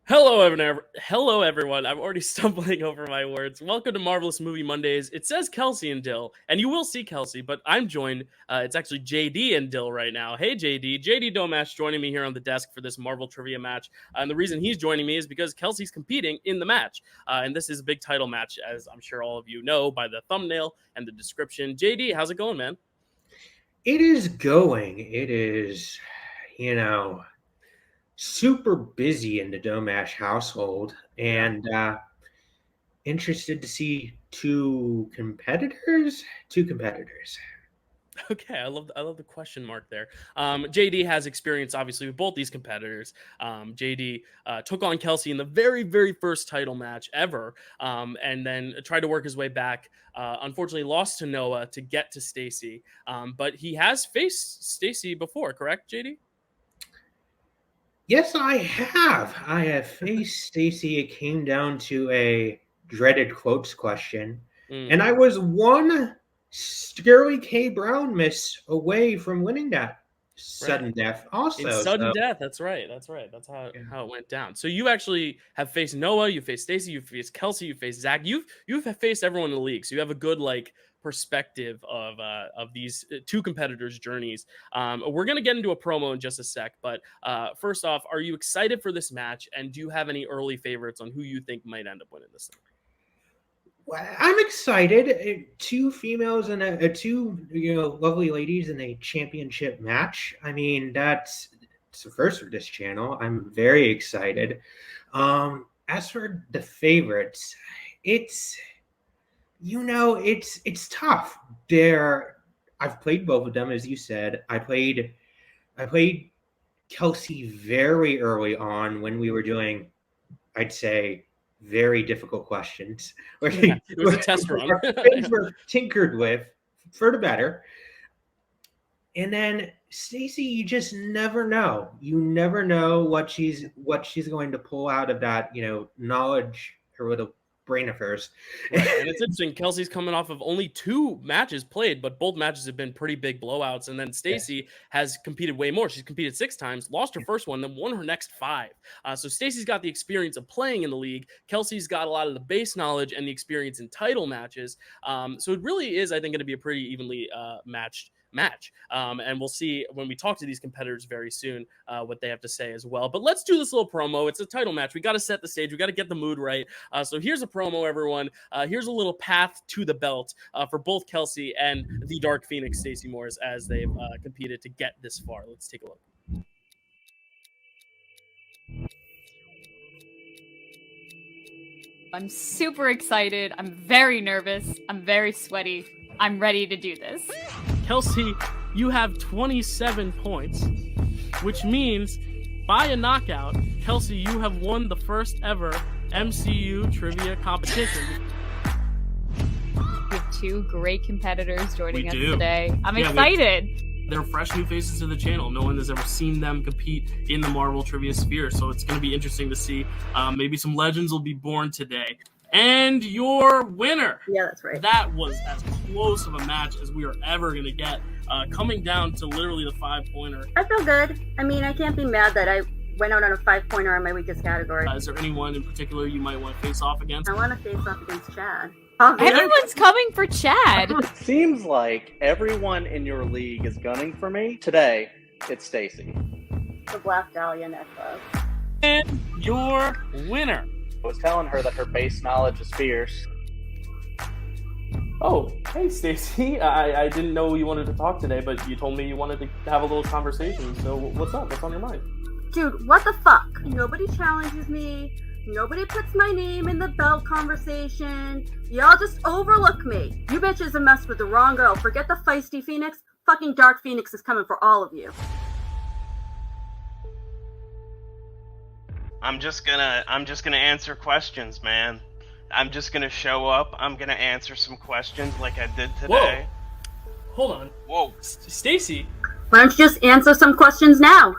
Hello, everyone. I'm already stumbling over my words. Welcome to Marvelous Movie Mondays. It says Kelsey and Dill, and you will see Kelsey, but I'm joined. It's actually JD and Dill right now. Hey, JD. JD Domash joining me here on the desk for this Marvel trivia match. And the reason he's joining me is because Kelsey's competing in the match. And this is a big title match, as I'm sure all of you know by the thumbnail and the description. JD, how's it going, man? It is going. It is, super busy in the Domash household, and interested to see two competitors. Okay, I love the question mark there. JD has experience, obviously, with both these competitors. JD took on Kelsey in the very, very first title match ever, and then tried to work his way back. Unfortunately, lost to Noah to get to Stacy, but he has faced Stacy before, correct, JD? Yes, I have. I have faced Stacy. It came down to a dreaded quotes question, and I was one Scary K. Brown miss away from winning that sudden death. Also, sudden death. That's right. That's how it went down. So you actually have faced Noah, you faced Stacy, you faced Kelsey, you faced Zach. You've faced everyone in the league, so you have a good perspective of these two competitors' journeys. We're gonna get into a promo in just a sec, but first off, are you excited for this match? And do you have any early favorites on who you think might end up winning this thing? Well, I'm excited. Two females and two lovely ladies in a championship match. I mean, it's the first for this channel. I'm very excited. As for the favorites, it's tough. I've played both of them, as you said. I played Kelsey very early on when we were doing, I'd say, very difficult questions. It was a test run. Things were tinkered with for the better. And then Stacy, you just never know. You never know what she's going to pull out of that, knowledge or little brain of hers. Right. And it's interesting. Kelsey's coming off of only 2 matches played, but both matches have been pretty big blowouts. And then Stacy has competed way more. She's competed 6 times, lost her first one, then won her next 5. So Stacy's got the experience of playing in the league. Kelsey's got a lot of the base knowledge and the experience in title matches. So it really is, I think, going to be a pretty evenly matched match. And we'll see when we talk to these competitors very soon what they have to say as well. But let's do this little promo. It's a title match. We got to set the stage. We got to get the mood right. So here's a promo, everyone. Here's a little path to the belt for both Kelsey and the Dark Phoenix, Stacy Morris, as they've competed to get this far. Let's take a look. I'm super excited. I'm very nervous. I'm very sweaty. I'm ready to do this. Kelsey, you have 27 points, which means by a knockout, Kelsey, you have won the first ever MCU trivia competition. We have 2 great competitors joining us today. I'm excited. They're fresh new faces to the channel. No one has ever seen them compete in the Marvel trivia sphere, so it's going to be interesting to see. Maybe some legends will be born today. And your winner. Yeah, that's right. That was as close of a match as we are ever going to get. Coming down to literally the 5-pointer. I feel good. I mean, I can't be mad that I went out on a 5-pointer on my weakest category. Is there anyone in particular you might want to face off against? I want to face off against Chad. Everyone's coming for Chad. Seems like everyone in your league is gunning for me. Today, it's Stacy. The Black Dahlia necklace. And your winner. I was telling her that her base knowledge is fierce. Oh, hey Stacy. I didn't know you wanted to talk today, but you told me you wanted to have a little conversation. So what's up? What's on your mind? Dude, what the fuck? Nobody challenges me. Nobody puts my name in the belt conversation. Y'all just overlook me. You bitches have messed with the wrong girl. Forget the feisty Phoenix. Fucking Dark Phoenix is coming for all of you. I'm just gonna answer questions, man. I'm just gonna show up. I'm gonna answer some questions like I did today. Whoa. Hold on. Whoa. Stacy. Why don't you just answer some questions now?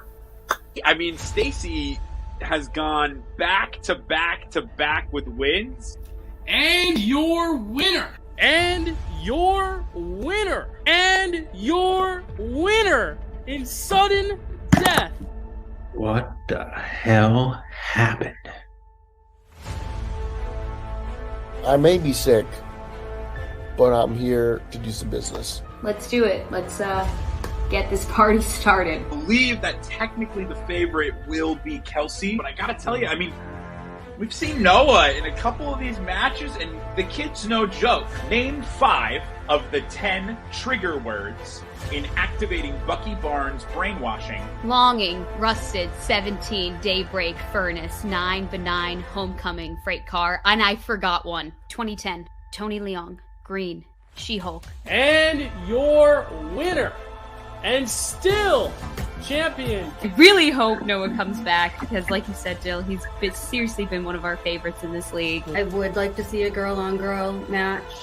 I mean, Stacy has gone back to back to back with wins. And your winner. And your winner. And your winner in sudden death. What the hell happened? I may be sick, but I'm here to do some business. Let's do it. Let's get this party started. I believe that technically the favorite will be Kelsey, but I gotta tell you, I mean, we've seen Noah in a couple of these matches, and the kid's no joke. Name 5 of the 10 trigger words in activating Bucky Barnes' brainwashing. Longing, Rusted, 17, Daybreak, Furnace, 9, Benign, Homecoming, Freight Car, and I forgot one. 2010, Tony Leung, Green, She-Hulk. And your winner, and still champion. I really hope Noah comes back because, like you said, Jill, he's seriously been one of our favorites in this league. I would like to see a girl-on-girl match,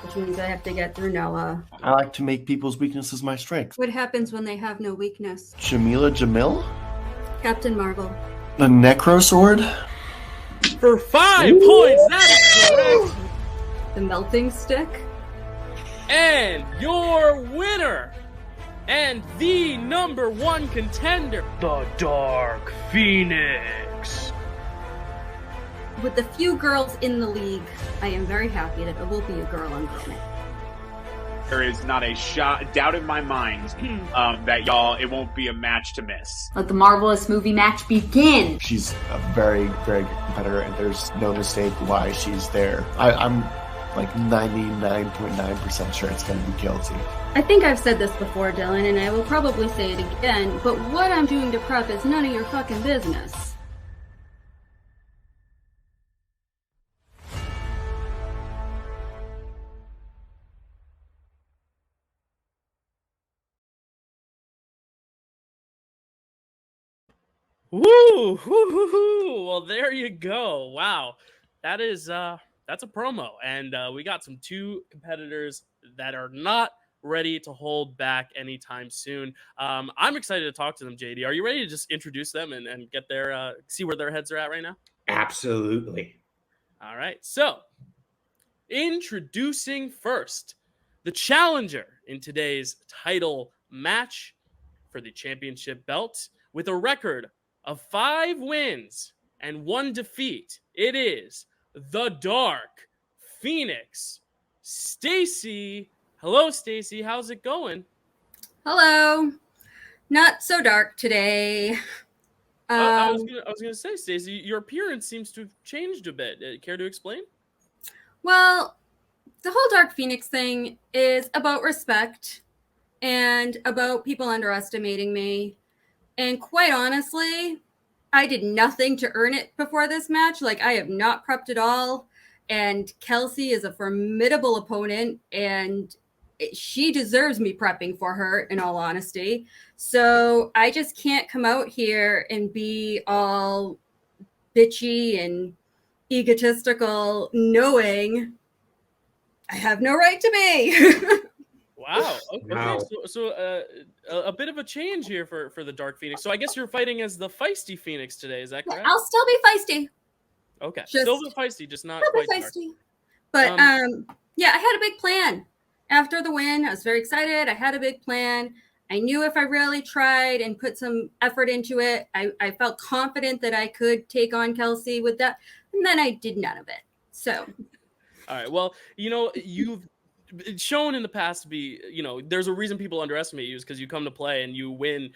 which means I have to get through Noah. I like to make people's weaknesses my strength. What happens when they have no weakness? Jamila Jamil? Captain Marvel. The Necro Sword? For 5 points, that is correct. The melting stick? And your winner, and the number 1 contender, the Dark Phoenix. With the few girls in the league, I am very happy that it will be a girl-on-girl match. There is not a doubt in my mind that it won't be a match to miss. Let the marvelous movie match begin. She's a very, very good competitor, and there's no mistake why she's there. I'm like 99.9% sure it's going to be Kelsey. I think I've said this before, Dylan, and I will probably say it again, but what I'm doing to prep is none of your fucking business. Woo! Well, there you go. Wow, that is that's a promo, and we got some 2 competitors that are not ready to hold back anytime soon. I'm excited to talk to them. JD, are you ready to just introduce them and get their see where their heads are at right now? Absolutely. All right. So, introducing first the challenger in today's title match for the championship belt with a record of 5 wins and 1 defeat. It is the Dark Phoenix, Stacy. Hello, Stacy. How's it going? Hello. Not so dark today. I was gonna say, Stacy, your appearance seems to have changed a bit. Care to explain? Well, the whole Dark Phoenix thing is about respect and about people underestimating me. And quite honestly, I did nothing to earn it before this match. Like, I have not prepped at all. And Kelsey is a formidable opponent, and she deserves me prepping for her, in all honesty. So I just can't come out here and be all bitchy and egotistical, knowing I have no right to be. Wow. Okay. Wow. So a bit of a change here for the Dark Phoenix. So I guess you're fighting as the feisty Phoenix today. Is that correct? I'll still be feisty. Okay. Just- Still the feisty, just not Still be quite dark. feisty. But yeah, I had a big plan. After the win, I was very excited. I had a big plan. I knew if I really tried and put some effort into it, I felt confident that I could take on Kelsey with that. And then I did none of it. So. All right. Well, you've shown in the past to be, there's a reason people underestimate you is because you come to play and you win,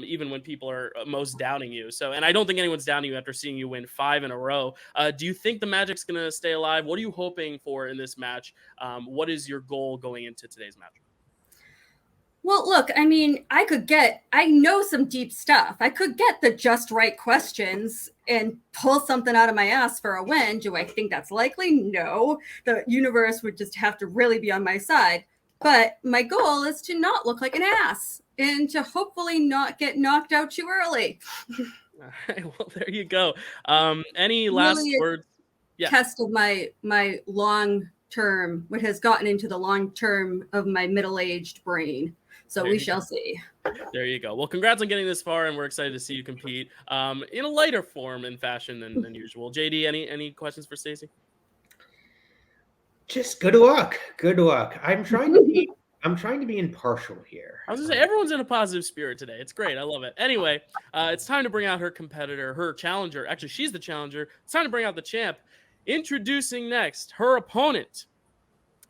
even when people are most doubting you. So, and I don't think anyone's doubting you after seeing you win 5 in a row. Do you think the Magic's going to stay alive? What are you hoping for in this match? What is your goal going into today's match? Well, look, I mean, I know some deep stuff. I could get the just right questions and pull something out of my ass for a win. Do I think that's likely? No. The universe would just have to really be on my side. But my goal is to not look like an ass and to hopefully not get knocked out too early. All right, well, there you go. Any last Really words? Yeah. Test of my long term, what has gotten into the long term of my middle-aged brain. So we shall see. There you go. Well, congrats on getting this far, and we're excited to see you compete in a lighter form and fashion than usual. JD, any questions for Stacy? Just good luck. Good luck. I'm trying to be I'm trying to be impartial here. I was gonna say everyone's in a positive spirit today. It's great. I love it. Anyway, it's time to bring out her competitor, her challenger. Actually, she's the challenger. It's time to bring out the champ. Introducing next her opponent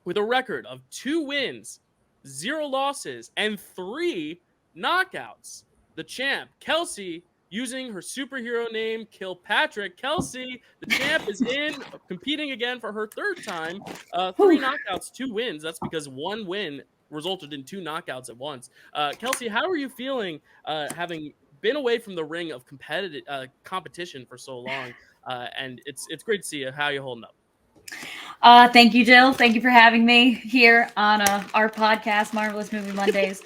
with a record of 2 wins, 0 losses, and 3 knockouts. The champ, Kelsey, using her superhero name, Kilpatrick. Kelsey, the champ, is in, competing again for her 3rd time. 3 knockouts, 2 wins. That's because 1 win resulted in 2 knockouts at once. Kelsey, how are you feeling having been away from the ring of competitive competition for so long? And it's great to see you. How are you holding up? Thank you, Jill. Thank you for having me here on our podcast, Marvelous Movie Mondays.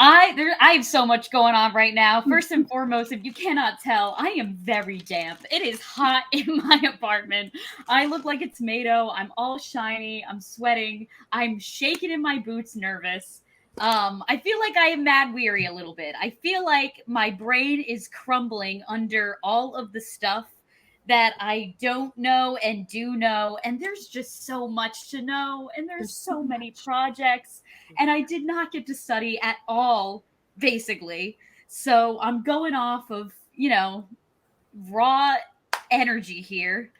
I have so much going on right now. First and foremost, if you cannot tell, I am very damp. It is hot in my apartment. I look like a tomato. I'm all shiny. I'm sweating. I'm shaking in my boots, nervous. I feel like I am mad weary a little bit. I feel like my brain is crumbling under all of the stuff that I don't know and do know. And there's just so much to know. And there's so many projects. And I did not get to study at all, basically. So I'm going off of, raw energy here.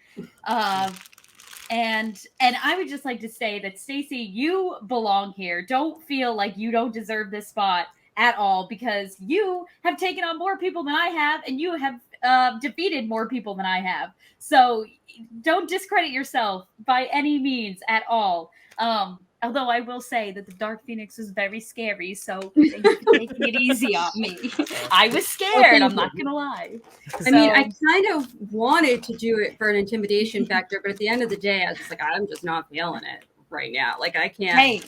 And I would just like to say that, Stacy, you belong here. Don't feel like you don't deserve this spot at all, because you have taken on more people than I have, and you have defeated more people than I have. So don't discredit yourself by any means at all. Although I will say that the Dark Phoenix was very scary, so thank you for taking it easy on me. I was scared, I'm not going to lie. I mean, I kind of wanted to do it for an intimidation factor, but at the end of the day, I was just like, I'm just not feeling it right now. Like, I can't. Hey,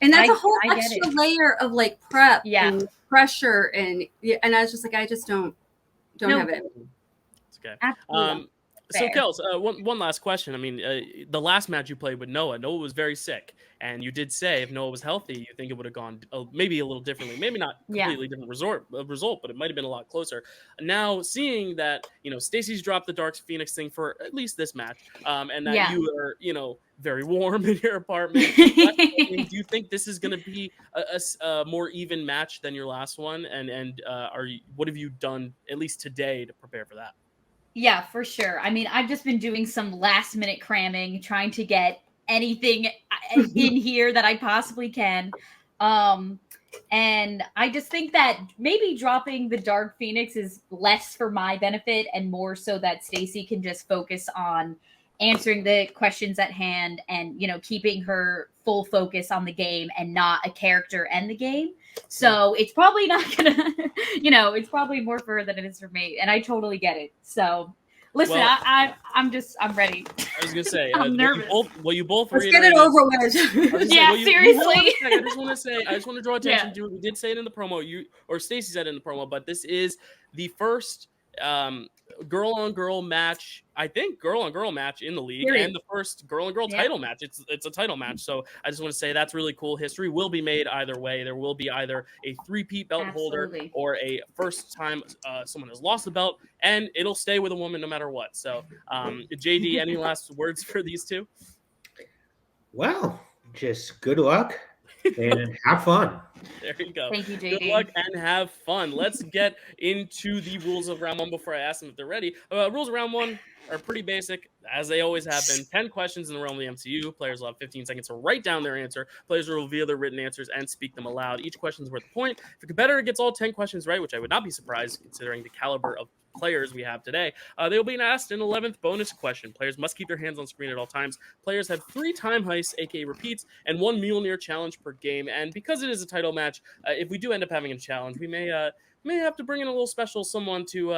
and that's a whole extra layer of like prep and pressure, and I was just like, I just don't have it. It's okay. Absolutely. So, Kels, one last question. I mean, the last match you played with Noah was very sick, and you did say if Noah was healthy, you think it would have gone maybe a little differently, maybe not completely different result, but it might have been a lot closer. Now, seeing that Stacy's dropped the Dark Phoenix thing for at least this match, and that you are very warm in your apartment, do you think this is going to be a more even match than your last one? And what have you done at least today to prepare for that? Yeah, for sure. I mean, I've just been doing some last minute cramming, trying to get anything in here that I possibly can. And I just think that maybe dropping the Dark Phoenix is less for my benefit and more so that Stacy can just focus on answering the questions at hand and, keeping her full focus on the game and not a character and the game. So it's probably not gonna, it's probably more for her than it is for me. And I totally get it. So listen, I'm ready. I was gonna say, I'm nervous. You both let's get it over with. Seriously. I just want to draw attention to it. We did say it in the promo, Stacy said it in the promo, but this is the first girl on girl match, I think girl on girl match in the league, and the first girl on girl title match. It's a title match. So I just want to say that's really cool. History will be made either way. There will be either a 3-peat belt holder or a first time someone has lost the belt, and it'll stay with a woman no matter what. So JD, any last words for these two? Well, just good luck and have fun. There you go. Thank you, JD. Good luck and have fun. Let's get into the rules of round one before I ask them if they're ready. Rules of round one are pretty basic, as they always have been. 10 questions in the realm of the MCU. Players will have 15 seconds to write down their answer. Players will reveal their written answers and speak them aloud. Each question is worth a point. If a competitor gets all 10 questions right, which I would not be surprised considering the caliber of players we have today, they will be asked an 11th bonus question. Players must keep their hands on screen at all times. Players have 3 time heists, aka repeats, and 1 Mjolnir challenge per game. And because it is a title match, if we do end up having a challenge, we may have to bring in a little special someone to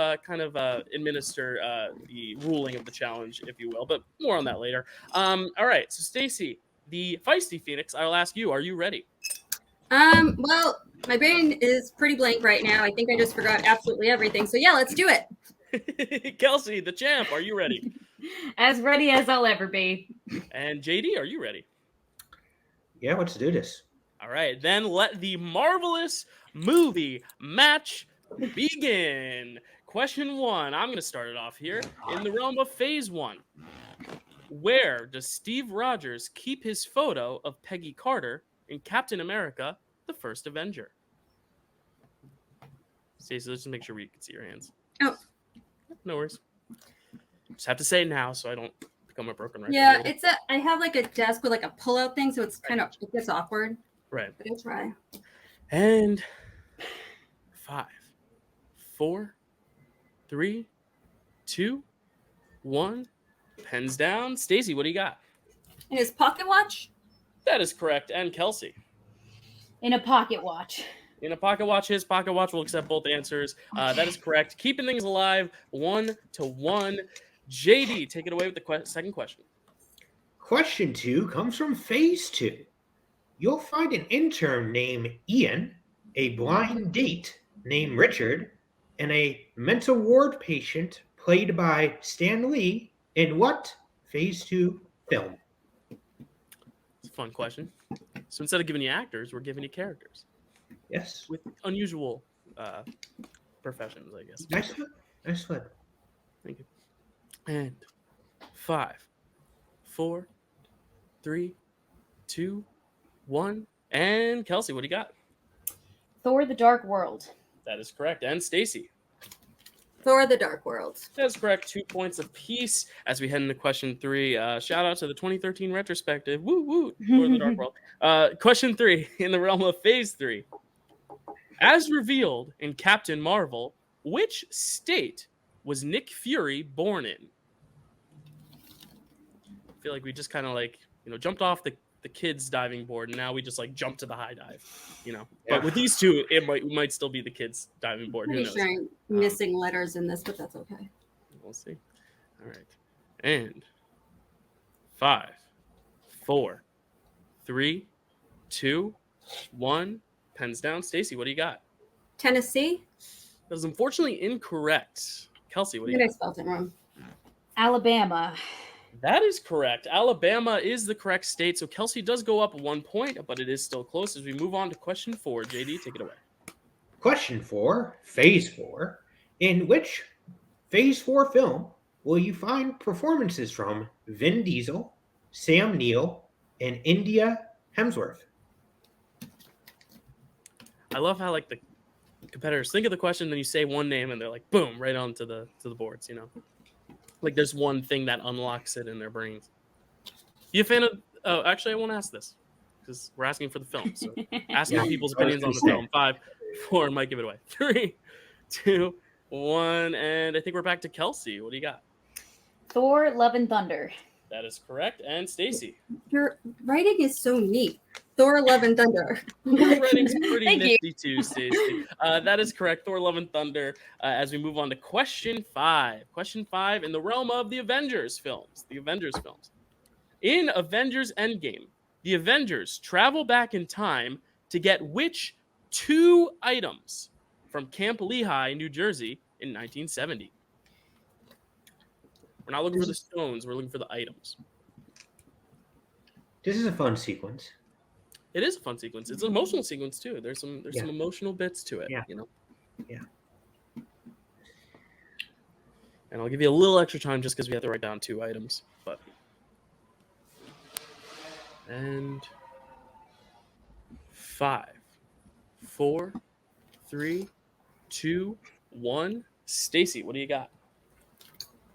administer the ruling of the challenge, if you will. But more on that later. All right, so Stacy, the feisty Phoenix, I'll ask you, are you ready? Well, my brain is pretty blank right now. I think I just forgot absolutely everything. So yeah, let's do it. Kelsey, the champ, are you ready? As ready as I'll ever be. And JD, are you ready? Yeah, let's do this. All right, then let the marvelous movie match begin. Question 1. I'm going to start it off here. In the realm of Phase 1, where does Steve Rogers keep his photo of Peggy Carter in Captain America, the First Avenger? Stacey, let's just make sure we can see your hands. Oh. No worries. Just have to say it now so I don't become a broken record. Yeah, later. I have like a desk with like a pull-out thing, so it's kind of, it gets awkward. Right. But I'll try. And 5, 4, 3, 2, 1. Pens down. Stacey, what do you got? And his pocket watch? That is correct. And Kelsey. In a pocket watch. In a pocket watch, his pocket watch will accept both answers. That is correct. Keeping things alive, 1-1. JD, take it away with the second question. Question 2 comes from Phase 2. You'll find an intern named Ian, a blind date named Richard, and a mental ward patient played by Stan Lee in what Phase 2 film? It's a fun question. So instead of giving you actors, we're giving you characters. Yes. With unusual professions, I guess. Nice one. Nice one. Thank you. And 5, 4, 3, 2, 1. And Kelsey, what do you got? Thor: The Dark World. That is correct. And Stacey. Thor: The Dark World. That's correct. 2 points apiece as we head into question 3. Shout out to the 2013 retrospective. Woo woo. Thor: The Dark World. Question 3 in the realm of Phase 3. As revealed in Captain Marvel, which state was Nick Fury born in? I feel like we just kind of jumped off the kids diving board, and now we just jumped to the high dive, Yeah. But with these two, it might still be the kids diving board. Who Pretty knows? sure I'm missing letters in this, but that's okay. We'll see. All right. And 5, 4, 3, 2, 1. Pens down. Stacey, what do you got? Tennessee? That is unfortunately incorrect. Kelsey, what do you I got? spelled it wrong. Alabama. That is correct. Alabama is the correct state. So Kelsey does go up 1 point, but it is still close as we move on to question 4. JD, take it away. Question 4, Phase 4. In which Phase 4 film will you find performances from Vin Diesel, Sam Neill, and India Hemsworth? I love how the competitors think of the question, then you say one name, and they're like, boom, right onto the boards. There's one thing that unlocks it in their brains. You a fan of? Oh, actually, I won't ask this because we're asking for the film. So asking people's opinions on the film. 5, 4, might give it away. 3, 2, 1, and I think we're back to Kelsey. What do you got? Thor: Love and Thunder. That is correct. And Stacey. Your writing is so neat. Thor: Love and Thunder. Your writing's pretty Thank you. nifty too, Stacey. That is correct. Thor: Love and Thunder. As we move on to question 5. Question 5 in the realm of the Avengers films. The Avengers films. In Avengers Endgame, the Avengers travel back in time to get which 2 items from Camp Lehigh, New Jersey in 1970? We're not looking for the stones. We're looking for the items. This is a fun sequence. It is a fun sequence. It's an emotional sequence too. There's some emotional bits to it. Yeah. Yeah. And I'll give you a little extra time just because we have to write down 2 items. And 5, 4, 3, 2, 1. Stacey, what do you got?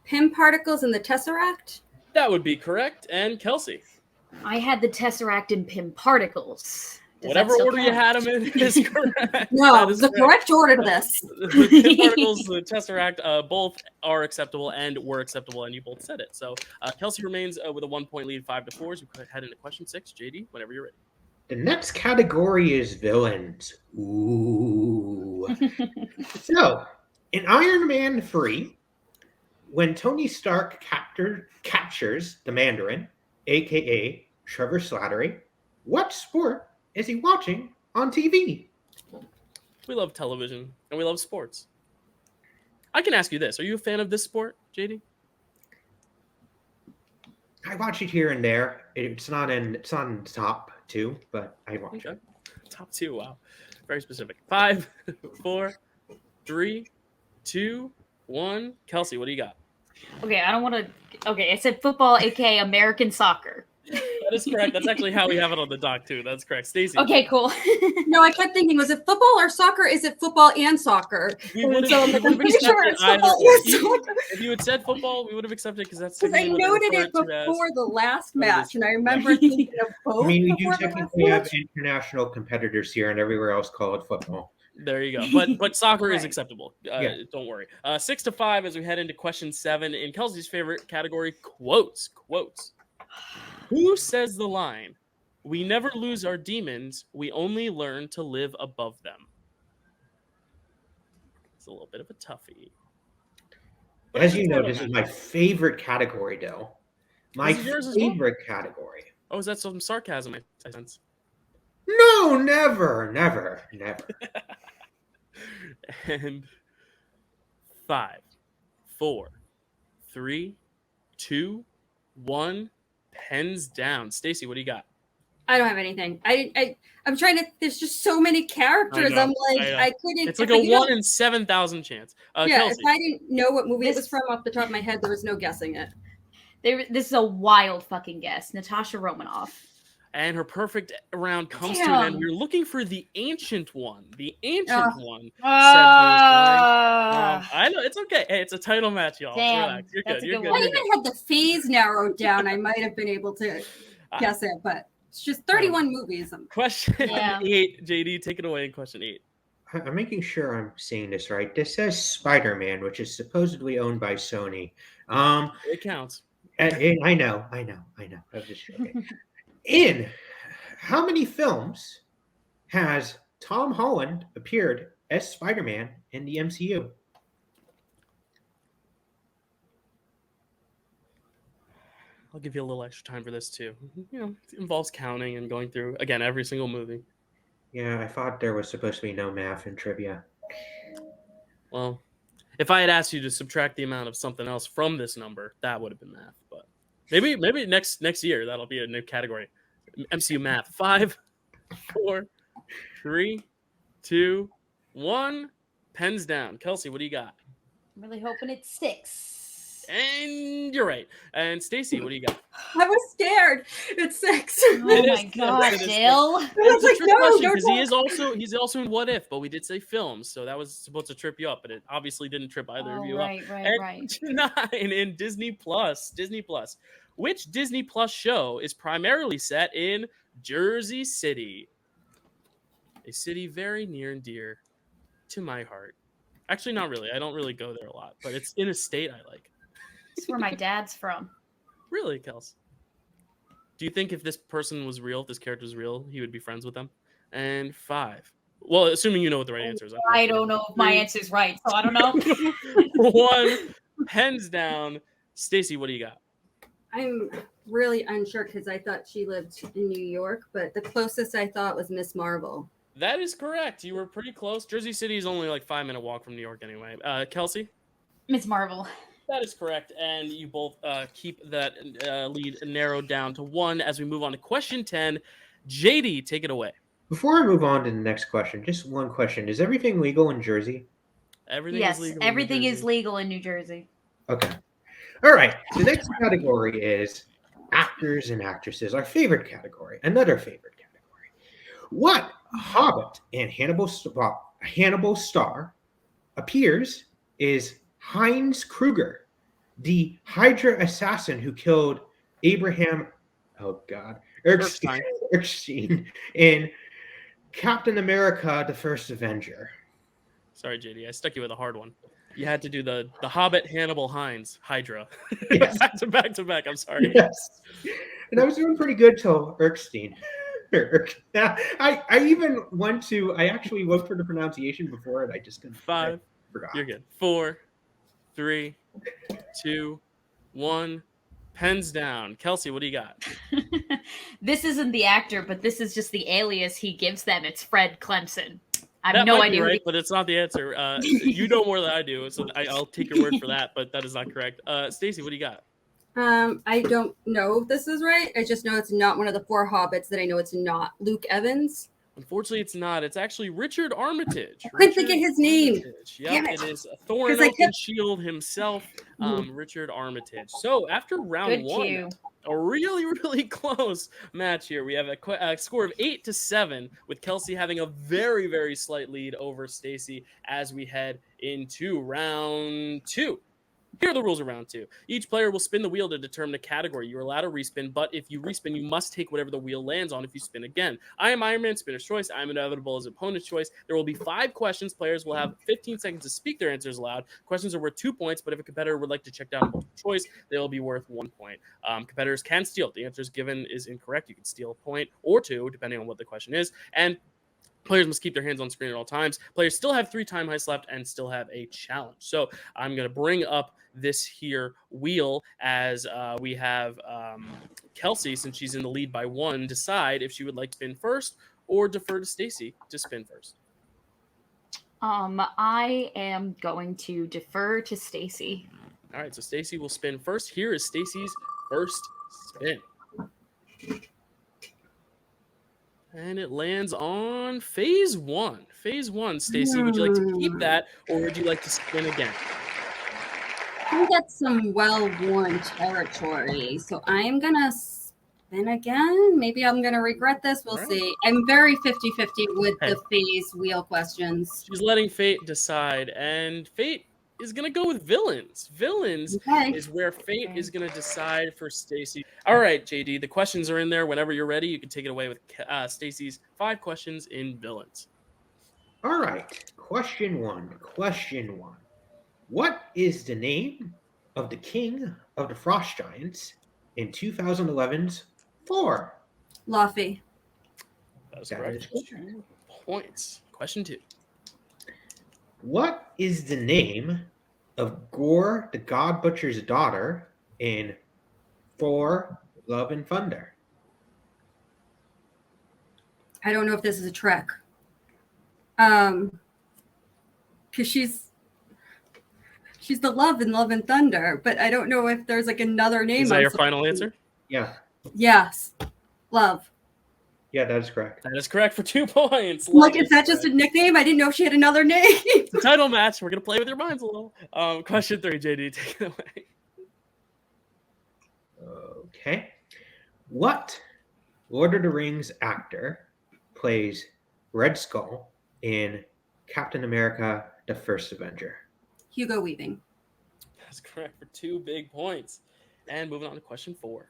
Pym particles in the Tesseract? That would be correct. And Kelsey. I had the Tesseract and Pym particles. Does Whatever that still order you count? had them in is correct. No, That is the correct order to this. The Pym particles, the Tesseract, both are acceptable and were acceptable, and you both said it. So Kelsey remains with a 1-point lead, 5-4. As we head into question 6. JD, whenever you're ready. The next category is villains. Ooh. So, in Iron Man 3, when Tony Stark captures the Mandarin, a.k.a. Trevor Slattery, what sport is he watching on TV? We love television, and we love sports. I can ask you this. Are you a fan of this sport, JD? I watch it here and there. It's not in top 2, but I watch it. Top 2, wow. Very specific. 5, 4, 3, 2, 1. Kelsey, what do you got? Okay, I don't want to. Okay, I said football, aka American soccer. That is correct. That's actually how we have it on the doc too. That's correct. Stacy. Okay, cool. No, I kept thinking, was it football or soccer? Is it football and soccer? We would So have I'm pretty sure it's football and soccer. If you had said football, we would have accepted because that's Because I typically what noted they it refer to as. before the last But it is- match, and I remember thinking of both. I mean, we do before the last technically have match. international competitors here, and everywhere else call it football. There you go. But soccer is Right. acceptable. Yeah. Don't worry. 6-5 as we head into question 7 in Kelsey's favorite category, quotes. Who says the line, "We never lose our demons, we only learn to live above them"? It's a little bit of a toughie. But As it's you a know, title this is match. my favorite category, Dill. My This is yours as well? favorite category. Oh, is that some sarcasm I sense? No, never. And 5, 4, 3, 2, 1. Pens down. Stacy, what do you got? I don't have anything. I'm trying to. There's just so many characters. I know, I'm like, I know. I couldn't. It's like if a I didn't- 1 in 7,000 chance. Yeah, Kelsey. if I didn't know what movie it was This- from off the top of my head, there was no guessing it. This is a wild fucking guess. Natasha Romanoff. And her perfect round comes to an end. Damn. We're looking for the ancient one. The ancient one. Ah. I know, it's okay. Hey, it's a title match, y'all. Damn, Relax. You're that's good. a You're good good. one. I You're even good. had the phase narrowed down. I might have been able to guess it, but it's just 31 movies. Question Yeah. 8. JD, take it away in question 8. I'm making sure I'm saying this right. This says Spider-Man, which is supposedly owned by Sony. It counts. I know. I'm just joking. In how many films has Tom Holland appeared as Spider-Man in the MCU? I'll give you a little extra time for this too. You know, it involves counting and going through again every single movie. Yeah, I thought there was supposed to be no math in trivia. Well, if I had asked you to subtract the amount of something else from this number, that would have been math. But maybe next year that'll be a new category. MCU math. 5, 4, 3, 2, 1. Pens down. Kelsey, what do you got? I'm really hoping it's 6. And you're right. And Stacy, what do you got? I was scared. It's 6. Oh It my is- god, it is- Dill. I was It's a like, trick no, question don't because he's also in What If, but we did say films, so that was supposed to trip you up, but it obviously didn't trip either of you up. Right. And 9 in Disney Plus. Which Disney Plus show is primarily set in Jersey City? A city very near and dear to my heart. Actually, not really. I don't really go there a lot, but it's in a state I like. It's where my dad's from. Really, Kels? Do you think if this person was real, if this character was real, he would be friends with them? And 5. Well, assuming you know what the right answer is. I don't know if my answer's right, so I don't know. 1. Pens down. Stacy, what do you got? I'm really unsure because I thought she lived in New York, but the closest I thought was Miss Marvel. That is correct. You were pretty close. Jersey City is only like 5-minute walk from New York anyway. Kelsey? Miss Marvel. That is correct. And you both keep that lead narrowed down to 1 as we move on to question 10. JD, take it away. Before I move on to the next question, just one question. Is everything legal in Jersey? Everything Yes, is legal. in New everything is Jersey. legal in New Jersey. Okay. All right. The next category is actors and actresses. Our favorite category. Another favorite category. What Hobbit and Hannibal star appears is Heinz Kruger, the Hydra assassin who killed Abraham, Erskine in Captain America: The First Avenger. Sorry, JD. I stuck you with a hard one. You had to do the Hobbit, Hannibal, Heinz, Hydra. Yes. back to back. I'm sorry. Yes. And I was doing pretty good till Erskine. I even went to, I actually looked for the pronunciation before it. I just couldn't. 5. I forgot. You're good. 4, 3, 2, 1. Pens down. Kelsey, what do you got? This isn't the actor, but this is just the alias he gives them. It's Fred Clemson. I have That no might be idea. right, but it's not the answer. You know more than I do, so I'll take your word for that, but that is not correct. Stacy, what do you got? I don't know if this is right. I just know it's not one of the 4 hobbits that I know it's not. Luke Evans. Unfortunately, it's not. It's actually Richard Armitage. I couldn't think of his name. Yep, Damn it it. is Thorn 'Cause I Oak and Shield himself, Richard Armitage. So after round Good one, cue. a really, really close match here. We have a score of 8-7, with Kelsey having a very, very slight lead over Stacy as we head into round two. Here are the rules of round two. Each player will spin the wheel to determine a category. You're allowed to respin, but if you respin, you must take whatever the wheel lands on if you spin again. I am Iron Man, spinner's choice. I'm inevitable as opponent's choice. There will be 5 questions. Players will have 15 seconds to speak their answers aloud. Questions are worth 2 points, but if a competitor would like to check down multiple choice, they will be worth 1 point. Competitors can steal. If the answer given is incorrect, you can steal a point or 2, depending on what the question is. And players must keep their hands on screen at all times. Players still have 3 time heists left and still have a challenge. So I'm going to bring up this here wheel as we have Kelsey, since she's in the lead by 1, decide if she would like to spin first or defer to Stacy to spin first. I am going to defer to Stacy. All right, so Stacy will spin first. Here is Stacy's first spin. And it lands on phase 1. Phase 1, Stacy, would you like to keep that or would you like to spin again? We get some well-worn territory, so I'm gonna spin again. Maybe I'm gonna regret this. We'll see. I'm very 50-50 with the phase wheel questions. She's letting fate decide, and fate is gonna go with villains. Villains is where fate is gonna decide for Stacy. All right, JD, the questions are in there. Whenever you're ready, you can take it away with Stacy's 5 questions in villains. All right, question one. What is the name of the king of the Frost Giants in 2011's Thor? Luffy. That is correct. 2 points. Question 2. What is the name of Gore the God Butcher's daughter in Thor: Love and Thunder? I don't know if this is a trick. Because she's the Love in Love and Thunder, but I don't know if there's like another name. Is that your final answer? Yeah. Yes. Love. Yeah, that is correct. That is correct for 2 points. Like, is that just a nickname? I didn't know if she had another name. It's a title match. We're going to play with your minds a little. Question 3, JD, take it away. Okay. What Lord of the Rings actor plays Red Skull in Captain America: The First Avenger? Hugo Weaving. That's correct for 2 big points. And moving on to question 4.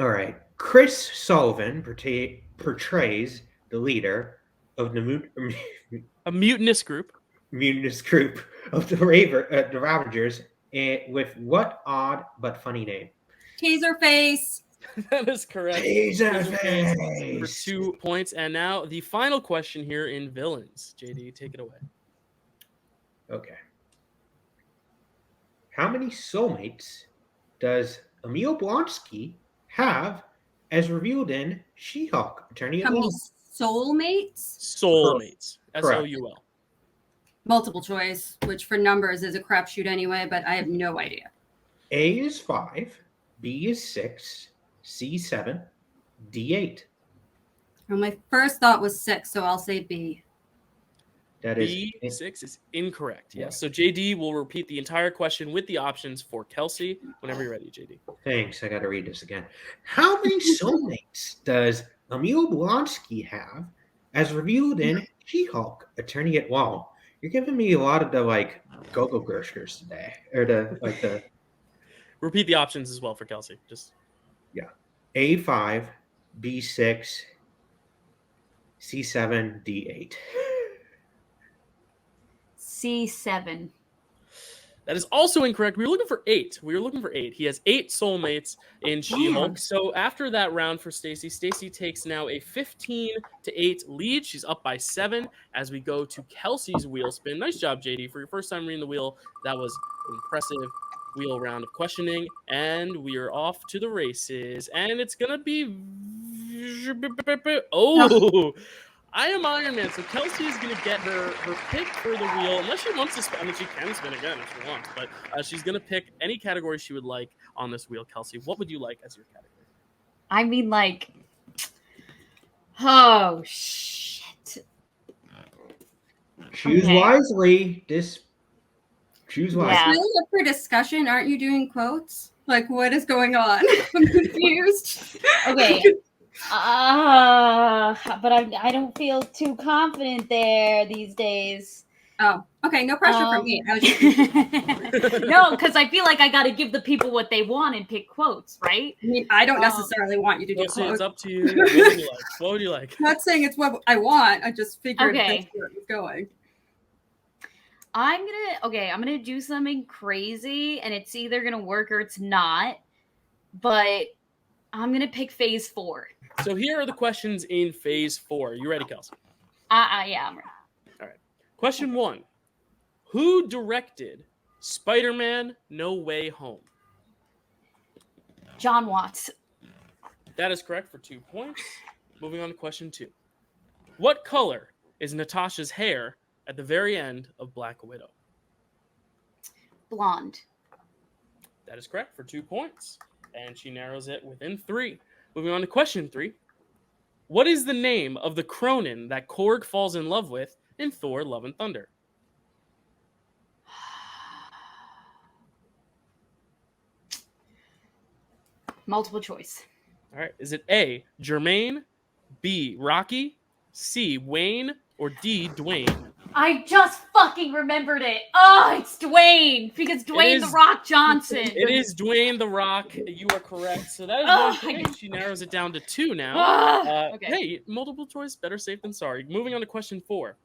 All right. Chris Sullivan portrays the leader of the mutinous group of the Ravagers with what odd but funny name? Taserface. That is correct. Taserface. For 2 points. And now the final question here in villains. JD, take it away. Okay. How many soulmates does Emil Blonsky have as revealed in She-Hulk: Attorney at Law? How many soulmates? Soulmates. S-O-U-L. Multiple choice, which for numbers is a crapshoot anyway, but I have no idea. A is 5, B is 6, C 7, D 8. Well, my first thought was 6, so I'll say B. That is B6 is incorrect. Yes. So JD will repeat the entire question with the options for Kelsey whenever you're ready, JD. Thanks. I got to read this again. How many soulmates does Emil Blonsky have as revealed in She-Hulk: Attorney at Law? You're giving me a lot of the go-go groceries today, or the. Repeat the options as well for Kelsey. A5, B6, C7, D8. C7. That is also incorrect. We were looking for 8. He has 8 soulmates in She-Hulk. So after that round for Stacy, Stacy takes now a 15-8 lead. She's up by 7 as we go to Kelsey's wheel spin. Nice job, JD. For your first time reading the wheel, that was impressive. Wheel round of questioning, and we are off to the races. And it's going to be... Oh! I am Iron Man, so Kelsey is going to get her pick for the wheel, unless she wants to spin. I mean, she can spin again if she wants, but she's going to pick any category she would like on this wheel. Kelsey, what would you like as your category? I mean, like, oh shit. Choose Okay. wisely. Choose wisely. Yeah. Really up for discussion? Aren't you doing quotes? Like, what is going on? I'm confused. Okay. But I don't feel too confident there these days. Oh, okay. No pressure from me. I was just No, because I feel like I got to give the people what they want and pick quotes, right? I mean, I don't necessarily want you to do Kelsey, quotes. it's up to you. What would you like? What would you like? I'm not saying it's what I want. I just figured Okay. that's where it was going. I'm gonna do something crazy, and it's either gonna work or it's not. But I'm gonna pick Phase 4. So here are the questions in Phase 4. You ready, Kelsey? Yeah, I'm ready. All right. Question 1. Who directed Spider-Man No Way Home? John Watts. That is correct for 2 points. Moving on to question 2. What color is Natasha's hair at the very end of Black Widow? Blonde. That is correct for 2 points. And she narrows it within 3. Moving on to question 3. What is the name of the Cronin that Korg falls in love with in Thor: Love and Thunder? Multiple choice. All right. Is it A, Jermaine, B, Rocky, C, Wayne, or D, Dwayne? I just fucking remembered it. Oh, it's Dwayne, because Dwayne The Rock Johnson. It is Dwayne The Rock. You are correct. So that is one point. She narrows it down to 2 now. Okay. Hey, multiple choice, better safe than sorry. Moving on to question 4.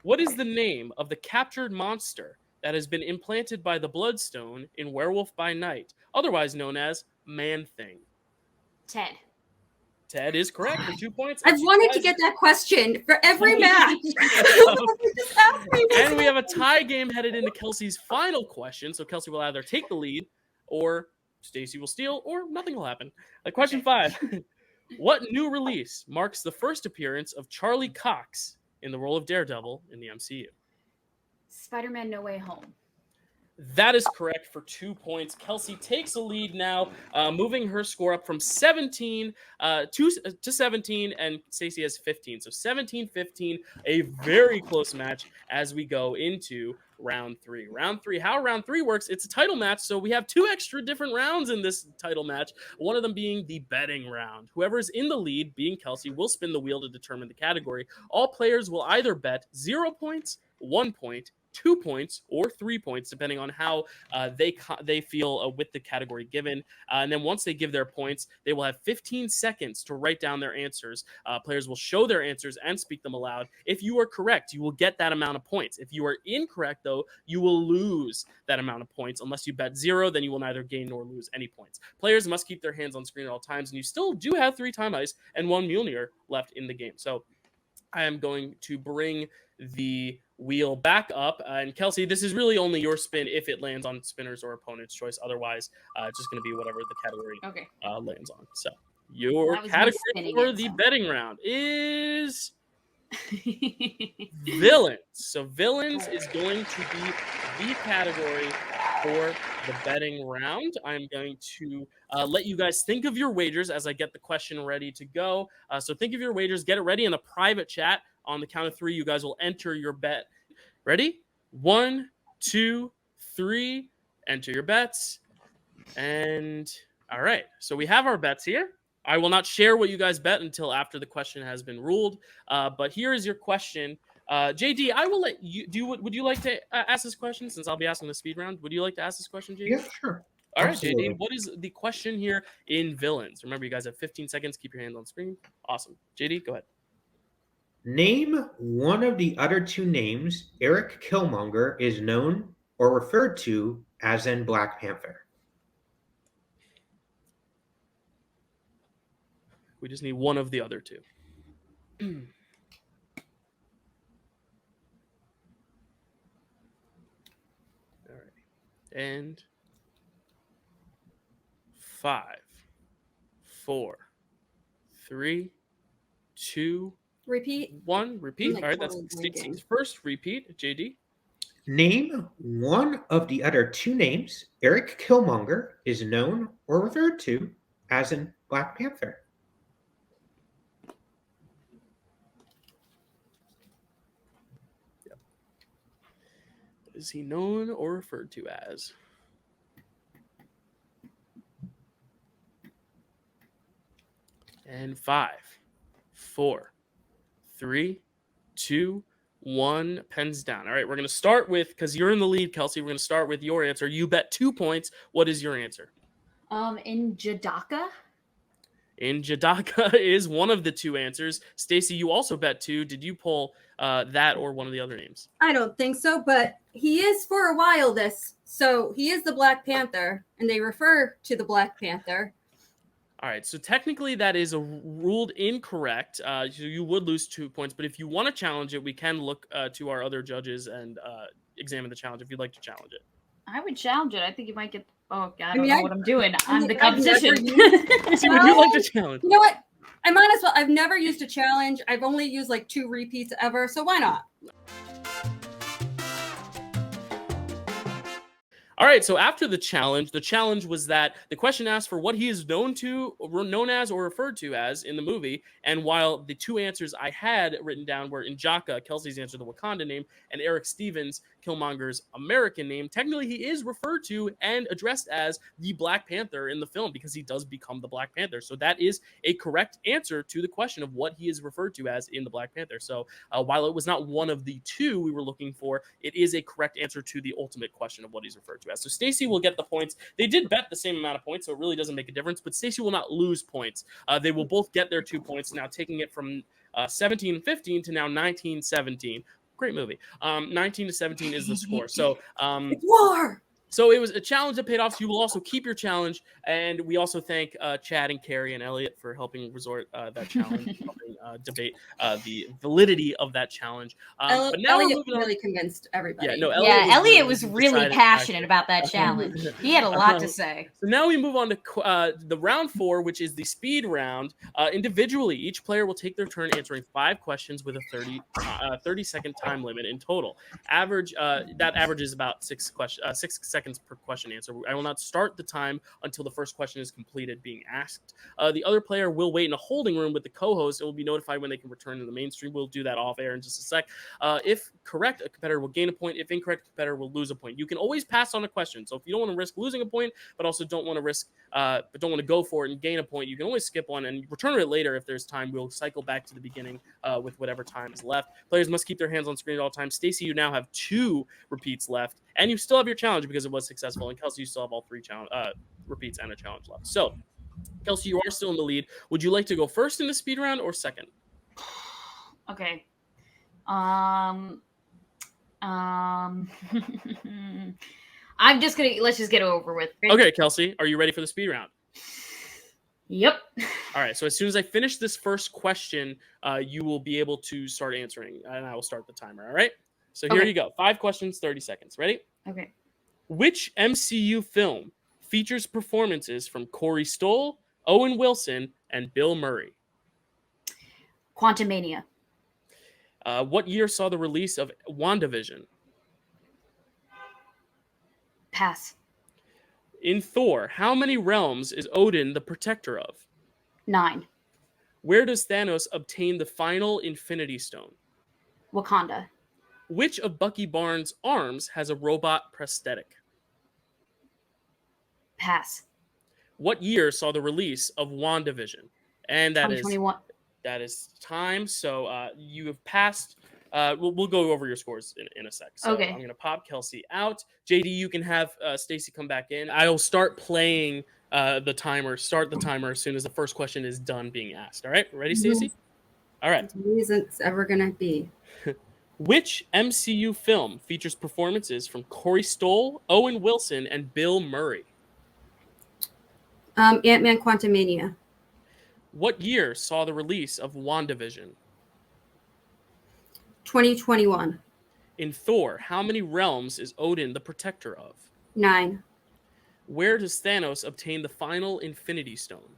What is the name of the captured monster that has been implanted by the Bloodstone in Werewolf by Night, otherwise known as Man-Thing? Ted. Ted is correct for 2 points. I've wanted to get that question for every match. Just ask me this. And we have a tie game headed into Kelsey's final question. So Kelsey will either take the lead, or Stacy will steal, or nothing will happen. Question 5. What new release marks the first appearance of Charlie Cox in the role of Daredevil in the MCU? Spider-Man No Way Home. That is correct for 2 points. Kelsey takes a lead now, moving her score up from 17 to 17, and Stacy has 15. So 17-15, a very close match as we go into round 3. Round 3, how round 3 works, it's a title match, so we have 2 extra different rounds in this title match, one of them being the betting round. Whoever is in the lead, being Kelsey, will spin the wheel to determine the category. All players will either bet 0 points, 1 point, 2 points, or 3 points, depending on how they feel with the category given. And then once they give their points, they will have 15 seconds to write down their answers. Players will show their answers and speak them aloud. If you are correct, you will get that amount of points. If you are incorrect, though, you will lose that amount of points. Unless you bet 0, then you will neither gain nor lose any points. Players must keep their hands on screen at all times, and you still do have 3 time ice and 1 Mjolnir left in the game. So I am going to bring the wheel back up. And Kelsey, this is really only your spin if it lands on spinner's or opponent's choice. Otherwise, it's just going to be whatever the category lands on. So your category for the betting round is villains. So villains is going to be the category for the betting round. I'm going to let you guys think of your wagers as I get the question ready to go. So think of your wagers, get it ready in the private chat. On the count of 3, you guys will enter your bet. Ready? 1, 2, 3. Enter your bets. And all right. So we have our bets here. I will not share what you guys bet until after the question has been ruled. But here is your question. JD, I will let you do. Would you like to ask this question since I'll be asking the speed round? Would you like to ask this question, JD? Yeah, sure. All right, Absolutely. JD, what is the question here in villains? Remember, you guys have 15 seconds. Keep your hands on screen. Awesome. JD, go ahead. Name one of the other 2 names Eric Killmonger is known or referred to as in Black Panther. We just need one of the other 2. All right. And 5, 4, 3, 2, Repeat. 1. Repeat. Like All right, that's totally Stacey's blanking. first repeat. JD. Name one of the other 2 names Eric Killmonger is known or referred to as in Black Panther. Is he known or referred to as? And 5, 4, 3, 2, 1. Pens down. All right, we're going to start with, because you're in the lead, Kelsey, we're going to start with your answer. You bet 2 points. What is your answer? In Jadaka? In Jadaka is one of the 2 answers. Stacy, you also bet 2. Did you pull that or one of the other names? I don't think so, but he is for a while this. So he is the Black Panther, and they refer to the Black Panther. All right, so technically that is ruled incorrect. So you would lose 2 points, but if you want to challenge it, we can look to our other judges and examine the challenge if you'd like to challenge it. I would challenge it. I think you might get. Oh, God, I don't know what I'm doing. I'm the I've never competition. See, would you like to challenge? You know what? I might as well. I've never used a challenge. I've only used like 2 repeats ever, so why not? All right, so after the challenge was that the question asked for what he is known as or referred to as in the movie. And while the 2 answers I had written down were N'Jaka, Kelsey's answer, the Wakanda name, and Eric Stevens, Killmonger's American name, technically he is referred to and addressed as the Black Panther in the film because he does become the Black Panther. So that is a correct answer to the question of what he is referred to as in the Black Panther. So while it was not one of the 2 we were looking for, it is a correct answer to the ultimate question of what he's referred to as. So Stacy will get the points. They did bet the same amount of points, so it really doesn't make a difference, but Stacy will not lose points. They will both get their 2 points, now taking it from 17-15 to now 19-17. Great movie. 19-17 is the score. So It's war. So it was a challenge that paid off. So you will also keep your challenge. And we also thank Chad and Carrie and Elliot for helping resort that challenge, helping debate the validity of that challenge. But now Elliot we're moving really on. convinced everybody. Yeah, no, Elliot was really decided passionate actually. about that challenge. He had a lot to say. So now we move on to the round 4, which is the speed round. Individually, each player will take their turn answering 5 questions with a 30-second time limit in total. That averages about 6 seconds per question answer. I will not start the time until the first question is completed being asked. The other player will wait in a holding room with the co-host and will be notified when they can return to the mainstream. We'll do that off air in just a sec. If correct, a competitor will gain a point. If incorrect, a competitor will lose a point. You can always pass on a question. So if you don't want to risk losing a point, but also don't want to go for it and gain a point, you can always skip one and return it later if there's time. We'll cycle back to the beginning with whatever time is left. Players must keep their hands on screen at all times. Stacy, you now have 2 repeats left, and you still have your challenge because it was successful. And Kelsey, you still have all 3 repeats and a challenge left. So, Kelsey, you are still in the lead. Would you like to go first in the speed round or second? Okay. Let's just get it over with. Okay, Kelsey, are you ready for the speed round? Yep. All right, so as soon as I finish this first question, you will be able to start answering, and I will start the timer, all right? So here you go. 5 questions, 30 seconds. Ready? Okay. Which MCU film features performances from Corey Stoll, Owen Wilson, and Bill Murray? Quantumania. What year saw the release of WandaVision? Pass. In Thor, how many realms is Odin the protector of? 9. Where does Thanos obtain the final Infinity Stone? Wakanda. Which of Bucky Barnes' arms has a robot prosthetic? Pass. What year saw the release of WandaVision? And that 2021. is time. So you have passed. We'll go over your scores in a sec. So Okay. I'm going to pop Kelsey out. JD, you can have Stacy come back in. I'll start playing the timer. Start the timer as soon as the first question is done being asked. All right? Ready, Stacy? All right. It's ever going to be. Which MCU film features performances from Corey Stoll, Owen Wilson, and Bill Murray? Ant-Man Quantumania. What year saw the release of WandaVision? 2021. In Thor, how many realms is Odin the protector of? 9. Where does Thanos obtain the final Infinity Stone?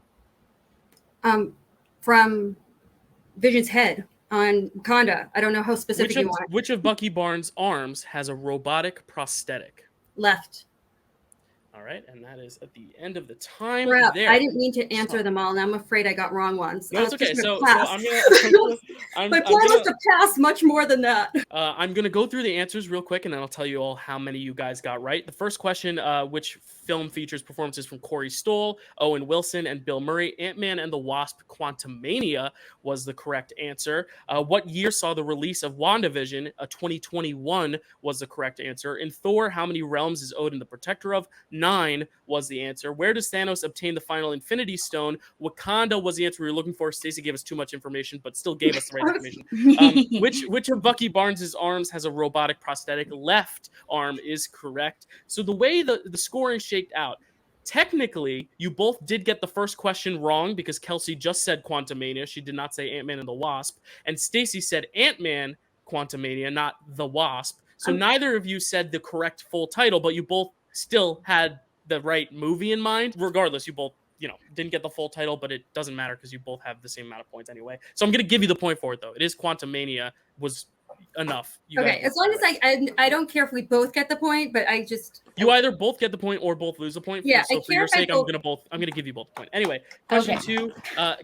From Vision's head on Wakanda. I don't know how specific you want. Which of Bucky Barnes' arms has a robotic prosthetic? Left. All right, and that is at the end of the time Crap, there. I didn't mean to answer them all, and I'm afraid I got wrong ones. No, it's okay. So I'm gonna. My plan was to pass much more than that. I'm gonna go through the answers real quick, and then I'll tell you all how many you guys got right. The first question: which film features performances from Corey Stoll, Owen Wilson, and Bill Murray? Ant-Man and the Wasp: Quantumania was the correct answer. What year saw the release of WandaVision? 2021 was the correct answer. In Thor, how many realms is Odin the protector of? 9 was the answer. Where does Thanos obtain the final Infinity Stone? Wakanda was the answer we were looking for. Stacey gave us too much information, but still gave us the right information. Which of Bucky Barnes' arms has a robotic prosthetic left arm is correct. So the way the scoring shaked out, technically, you both did get the first question wrong because Kelsey just said Quantumania. She did not say Ant-Man and the Wasp. And Stacey said Ant-Man Quantumania, not the Wasp. So neither of you said the correct full title, but you both still had the right movie in mind. Regardless, you both, didn't get the full title, but it doesn't matter because you both have the same amount of points anyway. So I'm going to give you the point for it, though. It is Quantumania was enough. Okay, as long as I don't care if we both get the point, but you either both get the point or both lose the point. Yeah, so for your sake, I'm gonna give you both the point. Anyway, question 2,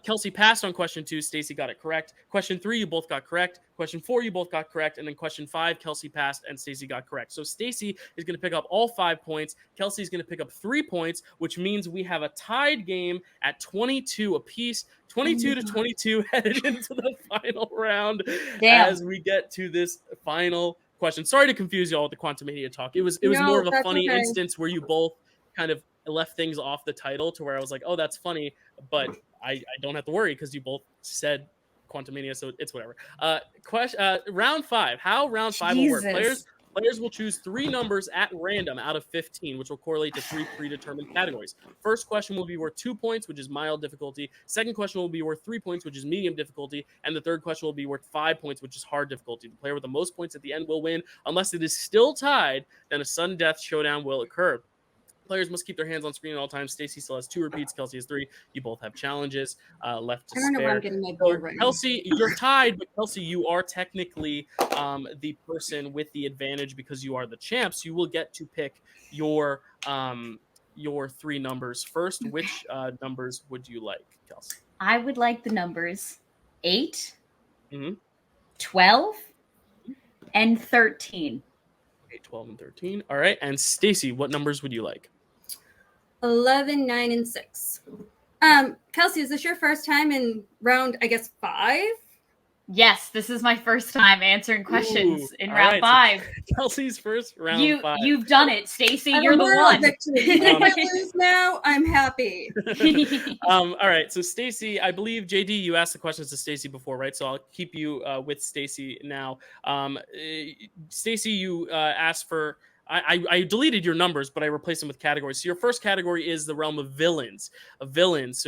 Kelsey passed on question 2. Stacey got it correct. Question 3, you both got correct. Question 4, you both got correct, and then question 5, Kelsey passed and Stacey got correct. So Stacey is gonna pick up all 5 points. Kelsey is gonna pick up 3 points, which means we have a tied game at 22 apiece. 22-22 headed into the final round. As we get to this final question. Sorry to confuse you all with the Quantumania talk. It was more of a funny instance where you both kind of left things off the title to where I was like, oh, that's funny, but I don't have to worry because you both said Quantumania, so it's whatever. Round 5. How round 5 will work. Players will choose 3 numbers at random out of 15, which will correlate to 3 predetermined categories. First question will be worth 2 points, which is mild difficulty. Second question will be worth 3 points, which is medium difficulty. And the third question will be worth 5 points, which is hard difficulty. The player with the most points at the end will win. Unless it is still tied, then a sudden death showdown will occur. Players must keep their hands on screen at all times. Stacey still has 2 repeats. Kelsey has 3. You both have challenges left to spare. I don't know where I'm getting my board right now. Kelsey, you're tied, but Kelsey, you are technically the person with the advantage because you are the champs. You will get to pick your 3 numbers first. Okay. Which numbers would you like, Kelsey? I would like the numbers 8, 12, and 13. 8, 12, and 13. All right. And Stacey, what numbers would you like? 11, 9, and 6. Kelsey, is this your first time in round, I guess, 5? Yes, this is my first time answering questions in round 5. So Kelsey's first round 5. You've done it, Stacey. You're the one. If I lose now, I'm happy. All right. So Stacey, I believe JD, you asked the questions to Stacey before, right? So I'll keep you with Stacey now. Stacey, you asked for. I deleted your numbers, but I replaced them with categories. So your first category is the realm of villains. So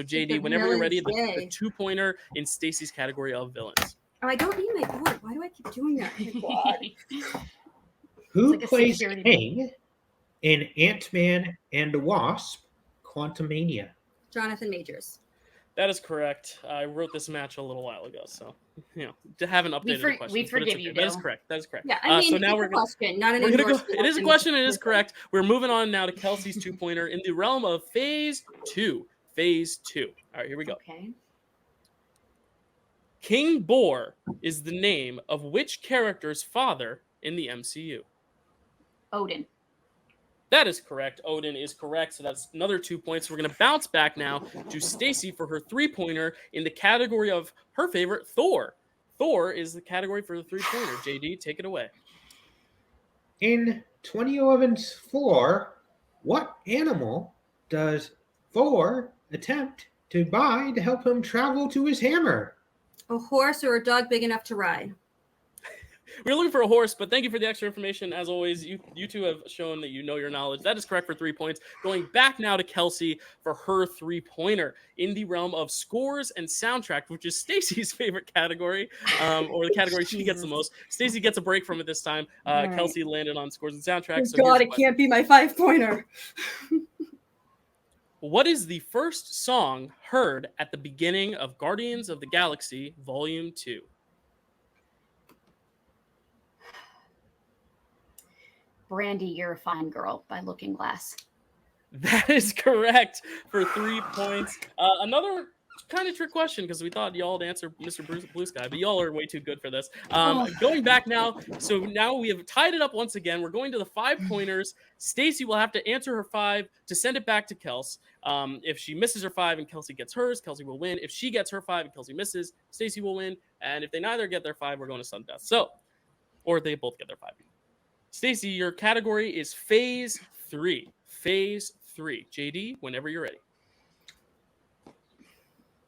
JD, whenever you're ready, the 2-pointer in Stacey's category of villains. Oh, I don't need my board. Why do I keep doing that? Who plays King in Ant-Man and the Wasp: Quantumania? Jonathan Majors. That is correct. I wrote this match a little while ago, so to have an updated question. We forgive you. That is correct. Yeah, I mean, so now we're question, not an endorsement. It is a question. It is correct. We're moving on now to Kelsey's 2-pointer in the realm of Phase 2. Phase 2. All right, here we go. Okay. King Boar is the name of which character's father in the MCU? Odin. That is correct. Odin is correct. So that's another 2 points. We're going to bounce back now to Stacey for her 3-pointer in the category of her favorite, Thor. Thor is the category for the 3-pointer. JD, take it away. In 2011's Thor, what animal does Thor attempt to buy to help him travel to his hammer? A horse or a dog big enough to ride. We were looking for a horse, but thank you for the extra information. As always, you two have shown that you know your knowledge. That is correct for 3 points. Going back now to Kelsey for her 3-pointer in the realm of scores and soundtrack, which is Stacey's favorite category, or the category she gets the most. Stacey gets a break from it this time. Kelsey landed on scores and soundtrack. Oh, God, it can't be my 5-pointer. What is the first song heard at the beginning of Guardians of the Galaxy Volume 2? Brandy, You're a Fine Girl by Looking Glass. That is correct for 3 points. Another kind of trick question because we thought y'all would answer Mr. Blue Sky, but y'all are way too good for this. Going back now, so now we have tied it up once again. We're going to the 5-pointers. Stacy will have to answer her 5 to send it back to Kels. If she misses her 5 and Kelsey gets hers, Kelsey will win. If she gets her 5 and Kelsey misses, Stacy will win. And if they neither get their 5, we're going to sudden death. So, or they both get their 5. Stacy, your category is Phase 3. Phase 3. JD, whenever you're ready.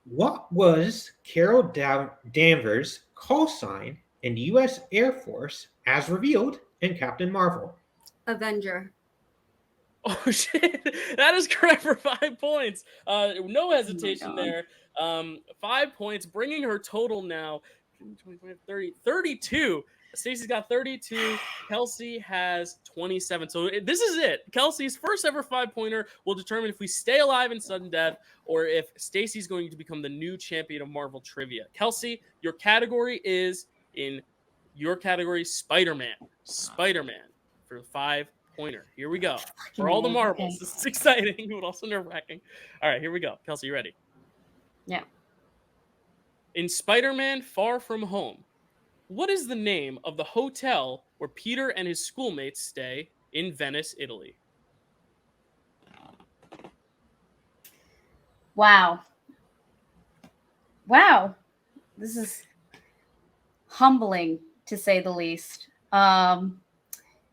What was Carol Danvers' call sign in the U.S. Air Force as revealed in Captain Marvel? Avenger. Oh, shit. That is correct for 5 points. No hesitation there. 5 points, bringing her total now 32. Stacy's got 32. Kelsey has 27. So this is it. Kelsey's first ever 5-pointer will determine if we stay alive in sudden death or if Stacy's going to become the new champion of Marvel Trivia. Kelsey, your category is Spider-Man. Spider-Man for 5-pointer. Here we go. For all the marbles. This is exciting, but also nerve-wracking. All right, here we go. Kelsey, you ready? Yeah. In Spider-Man Far From Home, what is the name of the hotel where Peter and his schoolmates stay in Venice, Italy? Wow. This is humbling, to say the least.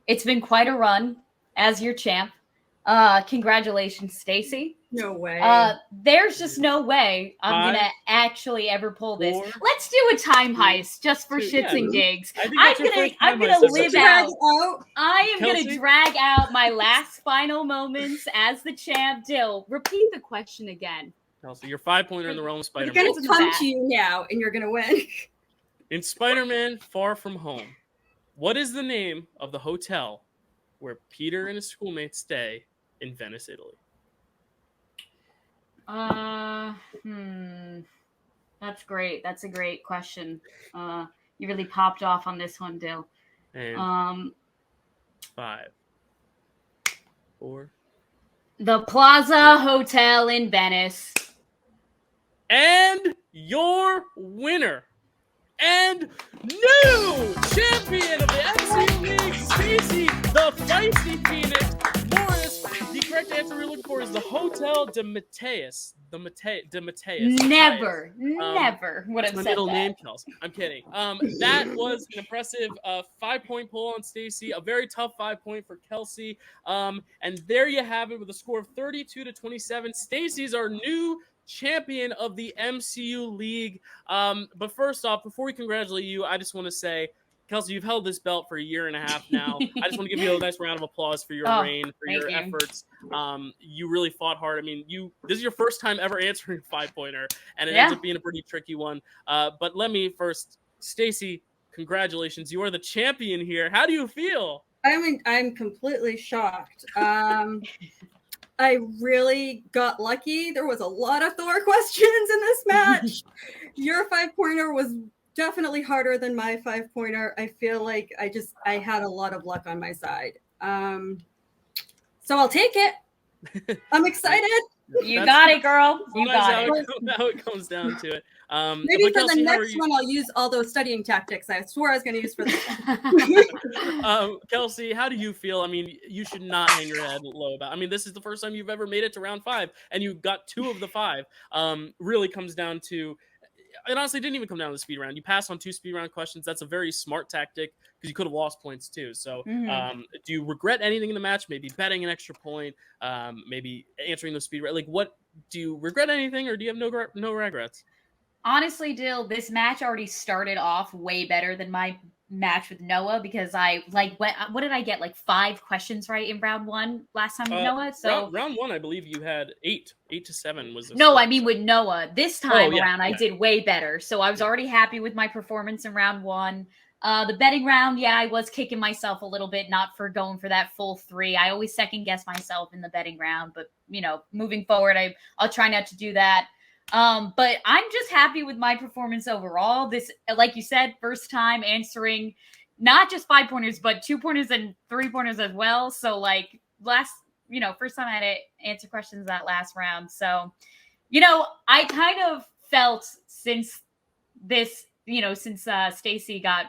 It's been quite a run as your champ. Congratulations, Stacy. No way. There's just no way I'm gonna actually ever pull this. Let's do a time heist just for shits and gigs. I'm gonna live out. I am gonna drag out my last final moments as the champ. Dill, repeat the question again. Kelsey, your 5-pointer in the realm of Spider-Man. It's gonna come to you now, and you're gonna win. In Spider-Man Far From Home, what is the name of the hotel where Peter and his schoolmates stay in Venice, Italy? That's great. That's a great question. You really popped off on this one, Dill. And 5, 4. The Plaza Hotel in Venice. And your winner and new champion of the MCU League, Stacy, the Feisty Phoenix Morris. The correct answer we're looking for is the Hotel de Mateus. Never would have said my middle that. name, Kelsey. I'm kidding. That was an impressive 5-point pull on Stacy. A very tough 5-point for Kelsey. And there you have it with a score of 32-27. Stacy's our new champion of the MCU League. But first off, before we congratulate you, I just want to say, Kelsey, you've held this belt for a year and a half now. I just want to give you a nice round of applause for your reign, for your efforts. You really fought hard. I mean, this is your first time ever answering a 5-pointer, and it ends up being a pretty tricky one. But let me first, Stacy, congratulations. You are the champion here. How do you feel? I'm completely shocked. I really got lucky. There was a lot of Thor questions in this match. Your 5-pointer was definitely harder than my 5-pointer. I feel like I had a lot of luck on my side. So I'll take it. I'm excited. You got it, girl. You got it. How it comes down to it. Maybe for Kelsey, the next one, I'll use all those studying tactics I swore I was going to use for this. Kelsey, how do you feel? I mean, you should not hang your head low about. I mean, this is the first time you've ever made it to round 5, and you got 2 of the 5. Really comes down to. It honestly didn't even come down to the speed round. You passed on 2 speed round questions. That's a very smart tactic because you could have lost points too. So do you regret anything in the match? Maybe betting an extra point, maybe answering those speed round. Like, what do you regret anything, or do you have no regrets? Honestly, Dill, this match already started off way better than my match with Noah because what did I get? Like 5 questions right in round 1 last time with Noah. So round 1, I believe you had 8 to 7 was. No, I mean with Noah. This time around, I did way better. So I was already happy with my performance in round 1. The betting round, I was kicking myself a little bit, not for going for that full 3. I always second guess myself in the betting round, but moving forward, I'll try not to do that. But I'm just happy with my performance overall. This, like you said, first time answering not just 5-pointers, but 2-pointers and 3-pointers as well. So like first time I had to answer questions that last round. So, I kind of felt since this, since Stacy got,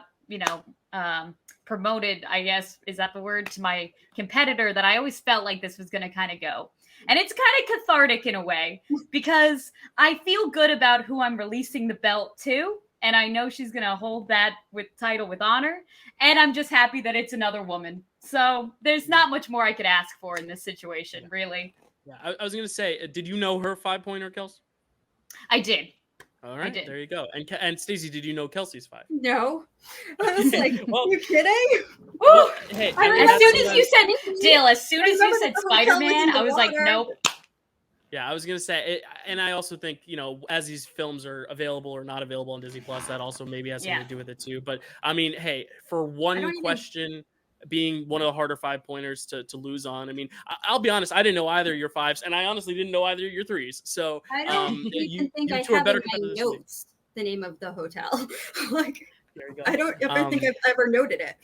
promoted, I guess, is that the word, to my competitor, that I always felt like this was going to kind of go. And it's kind of cathartic in a way because I feel good about who I'm releasing the belt to. And I know she's going to hold that title with honor. And I'm just happy that it's another woman. So there's not much more I could ask for in this situation, really. Yeah, I was going to say, did you know her 5-pointer, Kelsey? I did. All right, there you go. And Stacy, did you know Kelsey's 5? No. I was like, well, you kidding? Well, hey, as soon as you said Spider-Man, I was like, nope. Yeah, I was gonna say, and I also think, as these films are available or not available on Disney Plus, that also maybe has something to do with it too. But I mean, hey, for one question, being one of the harder 5-pointers to lose on, I mean, I'll be honest, I didn't know either of your 5s, and I honestly didn't know either of your 3s. So I don't even think I have in my notes the name of the hotel. Like, there you go. I don't ever think I've ever noted it.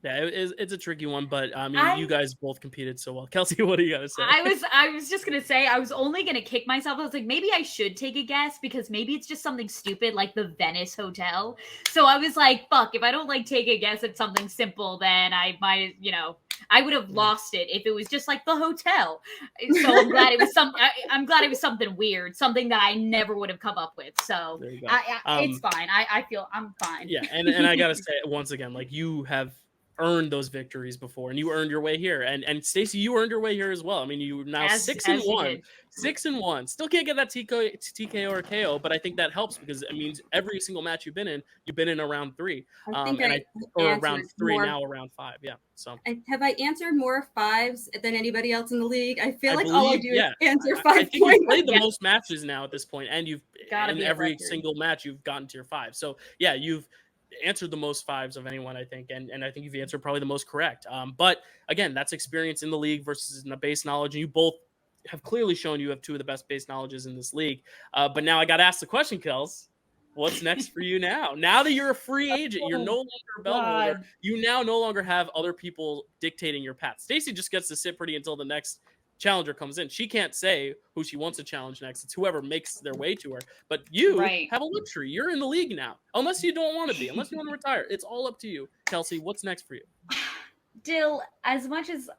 Yeah, it's a tricky one, but I mean, you guys both competed so well. Kelsey, what do you got to say? I was just gonna say I was only gonna kick myself. I was like, maybe I should take a guess because maybe it's just something stupid like the Venice Hotel. So I was like, fuck, if I don't take a guess at something simple, then I might, I would have lost it if it was just like the hotel. So I'm glad it was I'm glad it was something weird, something that I never would have come up with. So it's fine. I feel I'm fine. Yeah, and I gotta say once again, like, you have earned those victories before, and you earned your way here. And Stacy, you earned your way here as well. I mean, you now 6-1, 6-1. Still can't get that TKO or KO, but I think that helps because it means every single match you've been in around 3, or around 3 now, around 5. Yeah. So have I answered more 5s than anybody else in the league? I feel like all I do is answer 5 I points. think you've played the most matches now at this point, and you've in every single match you've gotten to your 5. So yeah, you've answered the most 5s of anyone, I think, and I think you've answered probably the most correct. But again, that's experience in the league versus in the base knowledge, and you both have clearly shown you have 2 of the best base knowledges in this league. But now I got to ask the question, Kels, what's next for you now? Now that you're a free agent, you're no longer a belt holder. You now no longer have other people dictating your path. Stacy just gets to sit pretty until the next challenger comes in. She can't say who she wants to challenge next. It's whoever makes their way to her. But you have a luxury. You're in the league now. Unless you don't want to be. Unless you want to retire. It's all up to you. Kelsey, what's next for you? Dill, as much as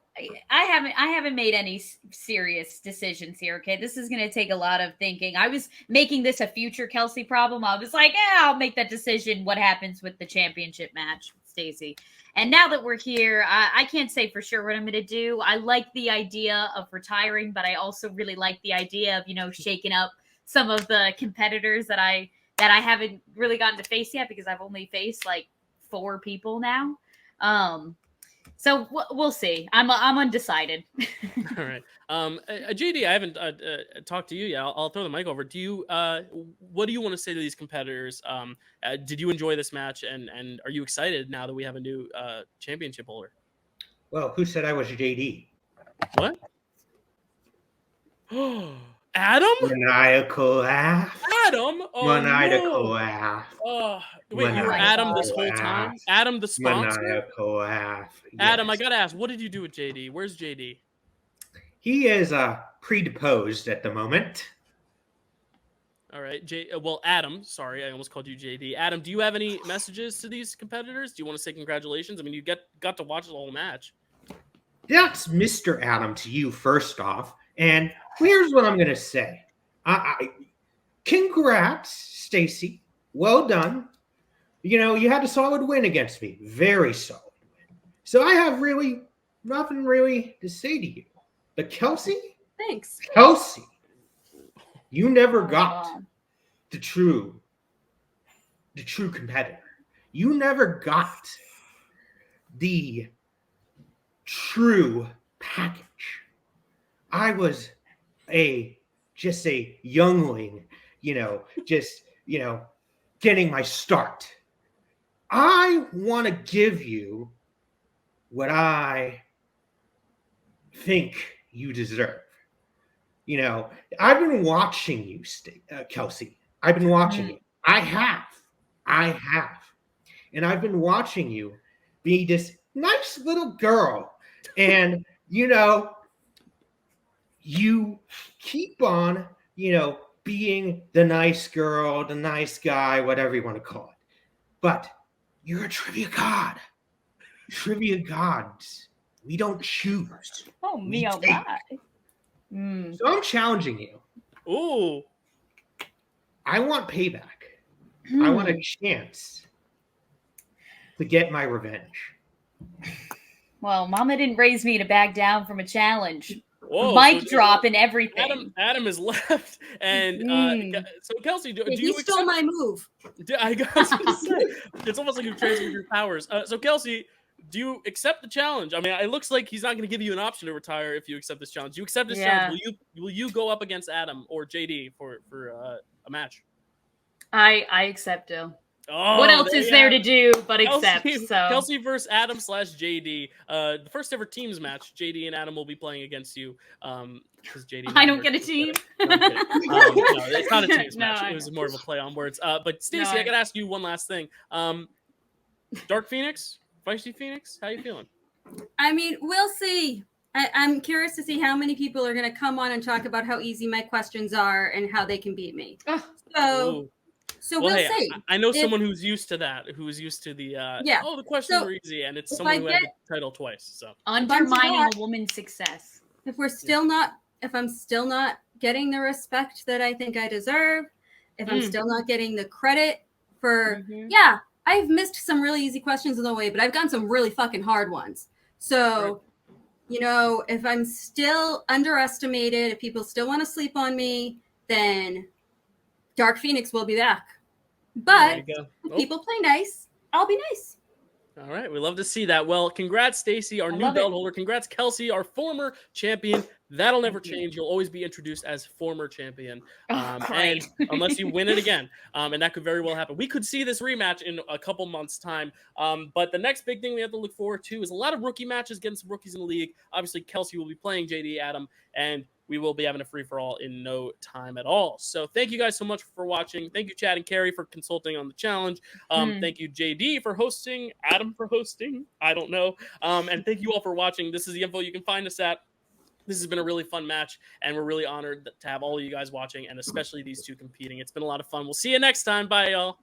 I haven't made any serious decisions here, okay? This is going to take a lot of thinking. I was making this a future Kelsey problem. I was like, I'll make that decision what happens with the championship match with Stacy. And now that we're here, I can't say for sure what I'm going to do. I like the idea of retiring, but I also really like the idea of, shaking up some of the competitors that I haven't really gotten to face yet because I've only faced like 4 people now. So we'll see. I'm undecided. All right. JD, I haven't talked to you yet. I'll throw the mic over. Do you? What do you want to say to these competitors? Did you enjoy this match? And are you excited now that we have a new championship holder? Well, who said I was JD? What? Adam? Maniacal laugh. Adam? Oh, Maniacal laugh. Oh, wait, you were Adam this whole time? Adam the sponsor? Maniacal laugh. Yes. Adam, I gotta ask, what did you do with JD? Where's JD? He is predeposed at the moment. All right, well, Adam, sorry, I almost called you JD. Adam, do you have any messages to these competitors? Do you want to say congratulations? I mean, you got to watch the whole match. That's Mr. Adam to you, first off. And here's what I'm going to say. Congrats, Stacy. Well done. You had a solid win against me. Very solid win. So I have really nothing really to say to you. But Kelsey? Thanks. Kelsey, you never got the true competitor. You never got the true package. I was just a youngling, getting my start. I want to give you what I think you deserve. I've been watching you, Kelsey. I've been watching you. I have. And I've been watching you be this nice little girl. And, you keep on, being the nice girl, the nice guy, whatever you want to call it. But you're a trivia god. Trivia gods, we don't choose. Oh, me, oh take. my. So I'm challenging you. Ooh. I want payback. I want a chance to get my revenge. Well, Mama didn't raise me to back down from a challenge. Whoa, Mic drop and everything. Adam is left, and so Kelsey, do He you stole my move. I was gonna say, it's almost like you've transferred your powers. So Kelsey, do you accept the challenge? I mean, it looks like he's not going to give you an option to retire if you accept this challenge. Do you accept this challenge? Will you go up against Adam or JD for a match? I accept it. Oh, what else is there to do but accept? Kelsey versus Adam / JD. The first ever teams match. JD and Adam will be playing against you. Because JD. I don't get a team. No, it's not a teams match. It was more of a play on words. But Stacy, I gotta ask you one last thing. Dark Phoenix, Feisty Phoenix, how you feeling? I mean, we'll see. I'm curious to see how many people are going to come on and talk about how easy my questions are and how they can beat me. So we'll see. I know someone who's used to that, who's used to the the questions are easy, and it's someone who had the title twice. So undermining a woman's success. If I'm still not getting the respect that I think I deserve, if I'm still not getting the credit for I've missed some really easy questions in the way, but I've gotten some really fucking hard ones. So if I'm still underestimated, if people still want to sleep on me, then Dark Phoenix will be back. But if people play nice, I'll be nice. All right. We love to see that. Well, congrats, Stacy, our new belt holder. Congrats, Kelsey, our former champion. That'll never change. You'll always be introduced as former champion. And unless you win it again. And that could very well happen. We could see this rematch in a couple months' time. But the next big thing we have to look forward to is a lot of rookie matches, getting some rookies in the league. Obviously, Kelsey will be playing JD, Adam, and we will be having a free-for-all in no time at all. So thank you guys so much for watching. Thank you, Chad and Carrie, for consulting on the challenge. Thank you, JD, for hosting, Adam for hosting. I don't know. And thank you all for watching. This is the info you can find us at. This has been a really fun match, and we're really honored to have all of you guys watching, and especially these two competing. It's been a lot of fun. We'll see you next time. Bye, y'all.